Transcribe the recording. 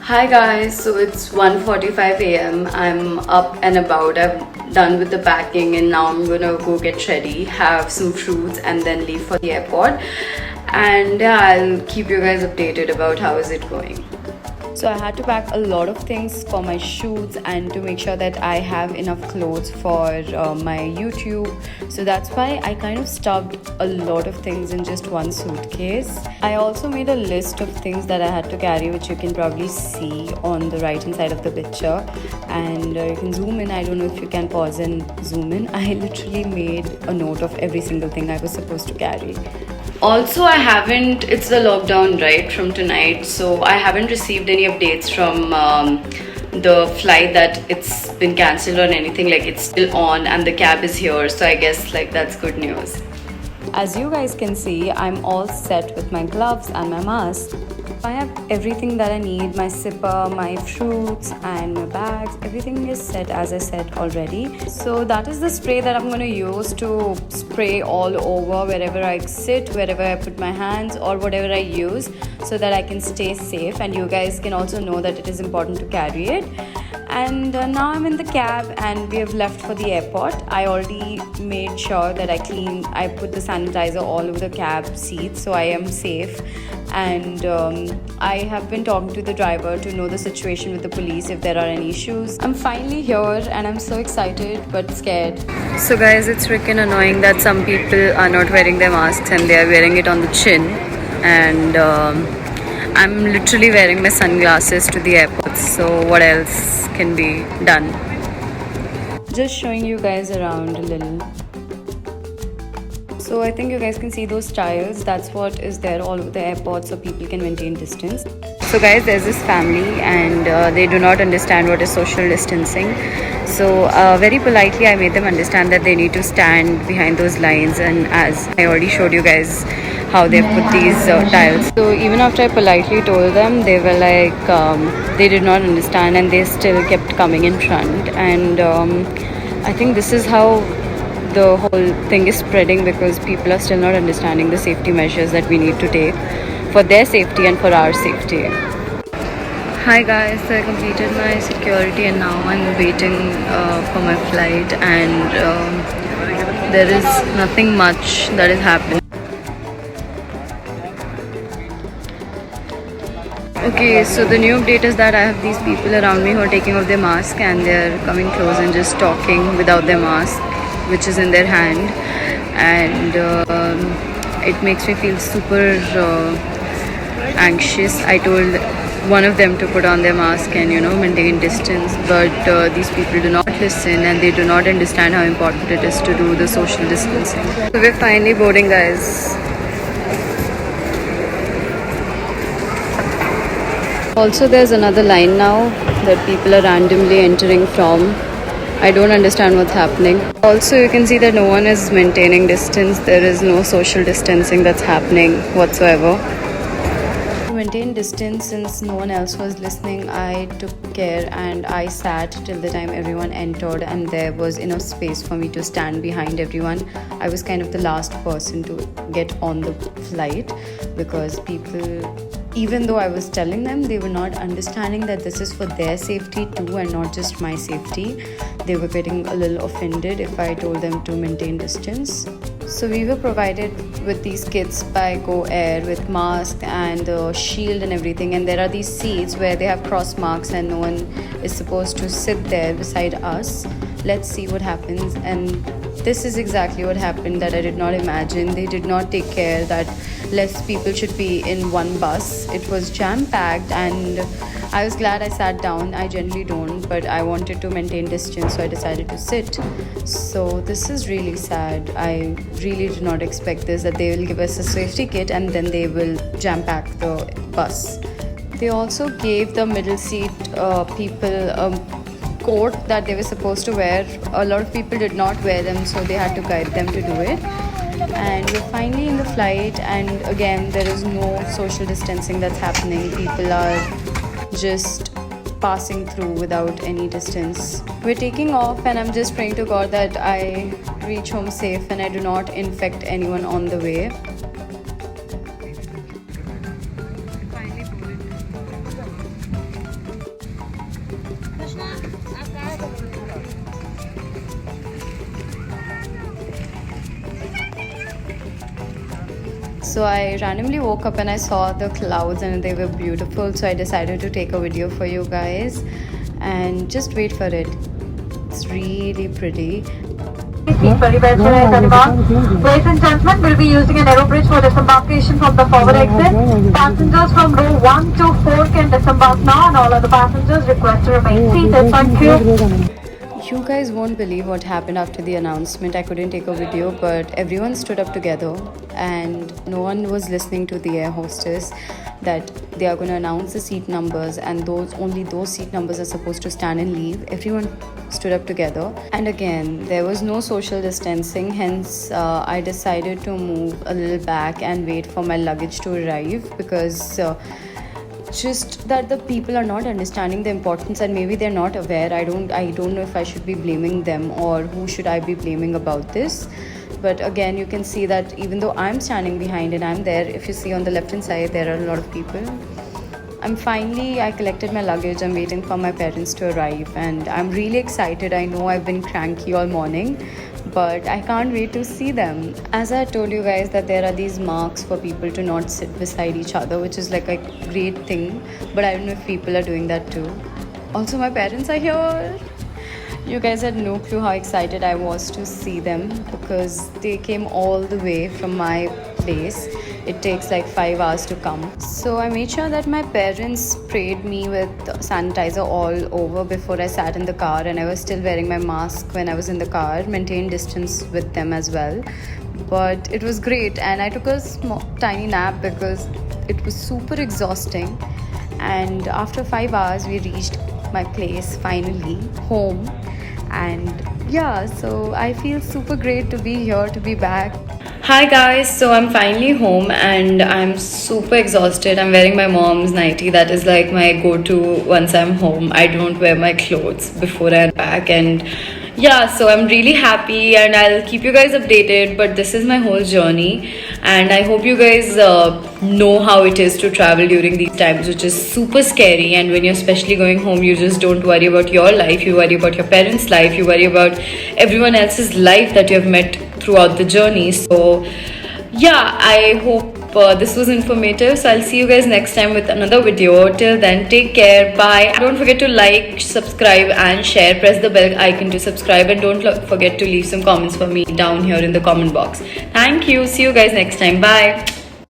Hi guys, so it's 1:45 a.m. I'm up and about. I'm done with the packing and now I'm gonna go get ready, have some fruits and then leave for the airport. And yeah, I'll keep you guys updated about how is it going. So I had to pack a lot of things for my shoots and to make sure that I have enough clothes for my YouTube. So that's why I kind of stuffed a lot of things in just one suitcase. I also made a list of things that I had to carry, which you can probably see on the right hand side of the picture. And you can zoom in. I don't know if you can pause and zoom in. I literally made a note of every single thing I was supposed to carry. Also, I haven't, it's the lockdown right from tonight, so I haven't received any updates from the flight that it's been cancelled or anything. Like, it's still on and the cab is here, so I guess like that's good news. As you guys can see, I'm all set with my gloves and my mask. I have everything that I need, my sipper, my fruits and my bags. Everything is set as I said already. So that is the spray that I'm going to use to spray all over wherever I sit, wherever I put my hands or whatever I use, so that I can stay safe and you guys can also know that it is important to carry it. And now I'm in the cab and we have left for the airport. I already made sure that I put the sanitizer all over the cab seats, so I am safe. And I have been talking to the driver to know the situation with the police if there are any issues. I'm finally here and I'm so excited but scared. So guys, it's freaking annoying that some people are not wearing their masks and they are wearing it on the chin. And I'm literally wearing my sunglasses to the airport, so what else can be done? Just showing you guys around a little. So I think you guys can see those tiles. That's what is there all over the airport, so people can maintain distance. So guys, there's this family and they do not understand what is social distancing. So very politely I made them understand that they need to stand behind those lines, and as I already showed you guys how they put these tiles. So even after I politely told them, they were like they did not understand and they still kept coming in front. And I think this is how the whole thing is spreading, because people are still not understanding the safety measures that we need to take for their safety and for our safety. Hi guys, so I completed my security and now I'm waiting for my flight, and there is nothing much that is happening. Okay, so the new update is that I have these people around me who are taking off their mask and they're coming close and just talking without their mask, which is in their hand. And it makes me feel super anxious. I told one of them to put on their mask and maintain distance, but these people do not listen and they do not understand how important it is to do the social distancing. So we're finally boarding, guys. Also, there's another line now that people are randomly entering from. I don't understand what's happening. Also, you can see that no one is maintaining distance. There is no social distancing that's happening whatsoever. To maintain distance, since no one else was listening, I took care and I sat till the time everyone entered and there was enough space for me to stand behind everyone. I was kind of the last person to get on the flight, because people, even though I was telling them, they were not understanding that this is for their safety too and not just my safety. They were getting a little offended if I told them to maintain distance. So we were provided with these kits by Go Air with mask and shield and everything, and there are these seats where they have cross marks and no one is supposed to sit there beside us. Let's see what happens. And this is exactly what happened that I did not imagine. They did not take care that less people should be in one bus. It was jam-packed and I was glad I sat down. I generally don't, but I wanted to maintain distance, so I decided to sit. So this is really sad. I really did not expect this, that they will give us a safety kit and then they will jam-pack the bus. They also gave the middle seat people a coat that they were supposed to wear. A lot of people did not wear them, so they had to guide them to do it. And we're finally in the flight, and again there is no social distancing that's happening. People are just passing through without any distance. We're taking off and I'm just praying to God that I reach home safe and I do not infect anyone on the way. So I randomly woke up and I saw the clouds and they were beautiful. So I decided to take a video for you guys and just wait for it. It's really pretty. Ladies and gentlemen, we'll be using an aero bridge for disembarkation from the forward exit. Passengers from row 1 to 4 can disembark now, and all other passengers request to remain seated. Thank you. You guys won't believe what happened after the announcement. I couldn't take a video, but everyone stood up together and no one was listening to the air hostess that they are going to announce the seat numbers and only those seat numbers are supposed to stand and leave. Everyone stood up together, and again there was no social distancing, hence I decided to move a little back and wait for my luggage to arrive, because just that the people are not understanding the importance and maybe they're not aware. I don't know if I should be blaming them or who should I be blaming about this. But again, you can see that even though I'm standing behind and I'm there, if you see on the left hand side there are a lot of people. I collected my luggage. I'm waiting for my parents to arrive and I'm really excited. I know I've been cranky all morning, but I can't wait to see them. As I told you guys that there are these marks for people to not sit beside each other, which is like a great thing, but I don't know if people are doing that too. Also, my parents are here. You guys had no clue how excited I was to see them because they came all the way from my place. It takes like 5 hours to come. So I made sure that my parents sprayed me with sanitizer all over before I sat in the car, and I was still wearing my mask when I was in the car, maintained distance with them as well. But it was great, and I took a tiny nap because it was super exhausting. And after 5 hours we reached my place, finally home. And yeah, so I feel super great to be here, to be back. Hi guys, so I'm finally home and I'm super exhausted. I'm wearing my mom's nightie. That is like my go-to once I'm home. I don't wear my clothes before I'm back, and yeah, so I'm really happy and I'll keep you guys updated. But this is my whole journey and I hope you guys know how it is to travel during these times, which is super scary. And when you're especially going home, you just don't worry about your life, you worry about your parents' life, you worry about everyone else's life that you have met throughout the journey. So yeah, I hope this was informative. So I'll see you guys next time with another video. Till then, take care, bye. Don't forget to like, subscribe and share. Press the bell icon to subscribe, and don't forget to leave some comments for me down here in the comment box. Thank you. See you guys next time. Bye.